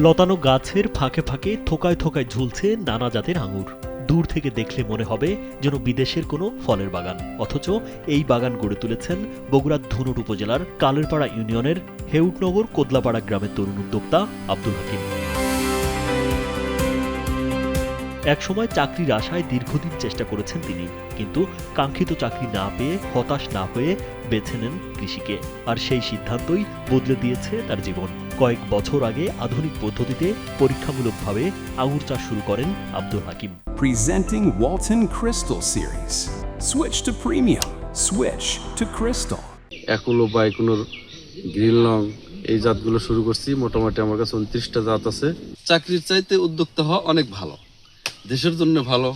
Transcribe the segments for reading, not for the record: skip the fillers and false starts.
লতানো গাছের ফাঁকে ফাঁকে থোকায় থোকায় ঝুলছে নানা জাতের আঙুর। দূর থেকে দেখলে মনে হবে যেন বিদেশের কোনো ফলের বাগান, অথচ এই বাগান গড়ে তুলেছেন বগুড়ার ধুনট উপজেলার কালেরপাড়া ইউনিয়নের হেউটনগর কোদলাপাড়া গ্রামের তরুণ উদ্যোক্তা আব্দুল হাকিম। একসময় চাকরির আশায় দীর্ঘদিন চেষ্টা করেছেন তিনি, কিন্তু কাঙ্ক্ষিত চাকরি না পেয়ে হতাশ না হয়ে বেছে নেন কৃষিকে। আর সেই সিদ্ধান্তই বদলে দিয়েছে তার জীবন। কয়েক বছর আগে আধুনিক পদ্ধতিতে পরীক্ষামূলকভাবে আঙুর চাষ শুরু করেন Abdul Hakim. Presenting Walton Crystal Series. Switch to premium. Switch to Crystal. একুলো বা একুনোর গ্রিন লং এই জাতগুলো শুরু করছি। মোটামুটি আমার কাছে 29টা জাত আছে। চাকরির চাইতে উদ্যোক্তা হওয়া অনেক ভালো, দেশের জন্য ভালো,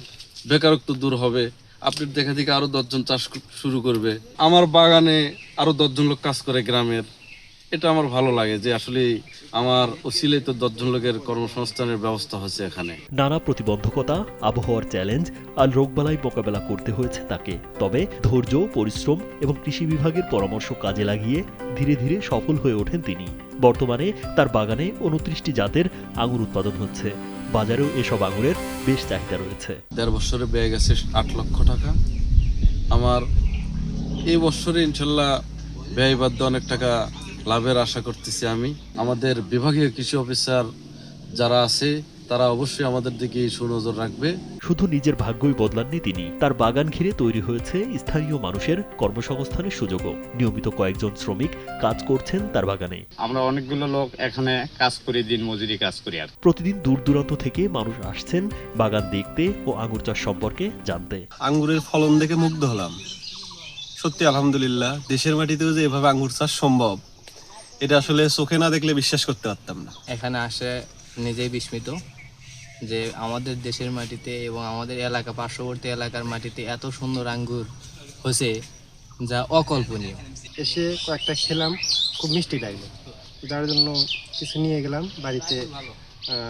বেকারত্ব দূর হবে। আপনি দেখা দেখে আরো 10 জন চাষ শুরু করবে। আমার বাগানে আরো 10 জন লোক কাজ করে গ্রামের। এটা আমার ভালো লাগে যে আসলে আমার ওসিলায় তো 10 জন লোকের কর্মসংস্থানের ব্যবস্থা হচ্ছে এখানে। নানা প্রতিবন্ধকতা, আবহাওয়ার চ্যালেঞ্জ আর রোগবালাই মোকাবেলা করতে হয়েছে তাকে। তবে ধৈর্য, পরিশ্রম এবং কৃষি বিভাগের পরামর্শ কাজে লাগিয়ে ধীরে ধীরে সফল হয়ে ওঠেন তিনি। বর্তমানে তার বাগানে 29টি জাতের আঙুর উৎপাদন হচ্ছে। বাজারেও এসব আঙুরের বেশ চাহিদা রয়েছে। 1.5 বছরে ব্যয় গেছে 8 লক্ষ টাকা। আমার এই বছরে ইনশাল্লাহ ব্যয় বাদ দিয়ে অনেক টাকা লাভের আশা করতেছি আমি। আমাদের বিভাগীয় কৃষি অফিসার যারা আছে তারা অবশ্যই আমাদের দিকে সুনজর রাখবে। শুধু নিজের ভাগ্যই বদলাননি তিনি, তার বাগান ঘিরে তৈরি হয়েছে স্থানীয় মানুষের কর্মসংস্থানের সুযোগও। নিয়মিত কয়েকজন শ্রমিক কাজ করছেন তার বাগানে। আমরা অনেকগুলো লোক এখানে কাজ করি, দিন মজুরি কাজ করি। আর প্রতিদিন দূর দূরান্ত থেকে মানুষ আসছেন বাগান দেখতে ও আঙুর চাষ সম্পর্কে জানতে। আঙ্গুরের ফলন দেখে মুগ্ধ হলাম। সত্যি আলহামদুলিল্লাহ, দেশের মাটিতেও যে এভাবে আঙ্গুর চাষ সম্ভব, এটা আসলে চোখে না দেখলে বিশ্বাস করতে পারতাম না। এখানে আসে নিজেই বিস্মিত যে আমাদের দেশের মাটিতে এবং আমাদের এলাকা পার্শ্ববর্তী এলাকার মাটিতে এত সুন্দর আঙ্গুর হয়েছে, যা অকল্পনীয়। এসে কয়েকটা খেলাম, খুব মিষ্টি লাগলো, যার জন্য কিছু নিয়ে গেলাম বাড়িতে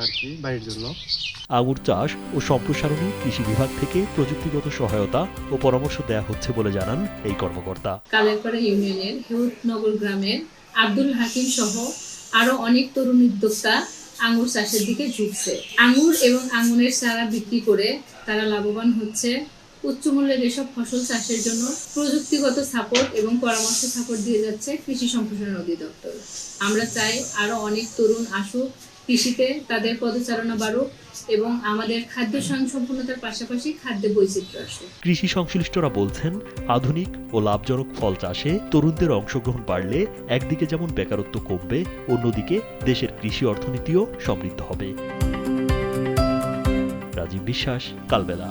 আর কি, বাড়ির জন্য। আঙুর চাষ ও সম্প্রসারণে কৃষি বিভাগ থেকে প্রযুক্তিগত সহায়তা ও পরামর্শ দেয়া হচ্ছে বলে জানান এই কর্মকর্তা। কালেরপাড়া ইউনিয়নের হেউটনগর গ্রামের আব্দুল হাকিম সহ আরো অনেক তরুণ উদ্যোক্তা আঙুর চাষের দিকে ঝুঁকছে। আঙুর এবং আঙুরের চারা বিক্রি করে তারা লাভবান হচ্ছে। উচ্চ মূল্যের এসব ফসল চাষের জন্য প্রযুক্তিগত সাপোর্ট এবং পরামর্শ সাপোর্ট দিয়ে যাচ্ছে কৃষি সম্প্রসারণ অধিদপ্তর। আমরা চাই আরো অনেক তরুণ আসুক কৃষিতে, তাদের পদচারণা বাড়ুক এবং আমাদের খাদ্য স্বয়ংসম্পূর্ণতার পাশাপাশি খাদ্যে বৈচিত্র্য আসুক। কৃষি সংশ্লিষ্টরা বলছেন, আধুনিক ও লাভজনক ফল চাষে তরুণদের অংশগ্রহণ বাড়লে একদিকে যেমন বেকারত্ব কমবে, অন্যদিকে দেশের কৃষি অর্থনীতিও সমৃদ্ধ হবে। রাজীব বিশ্বাস, কালবেলা।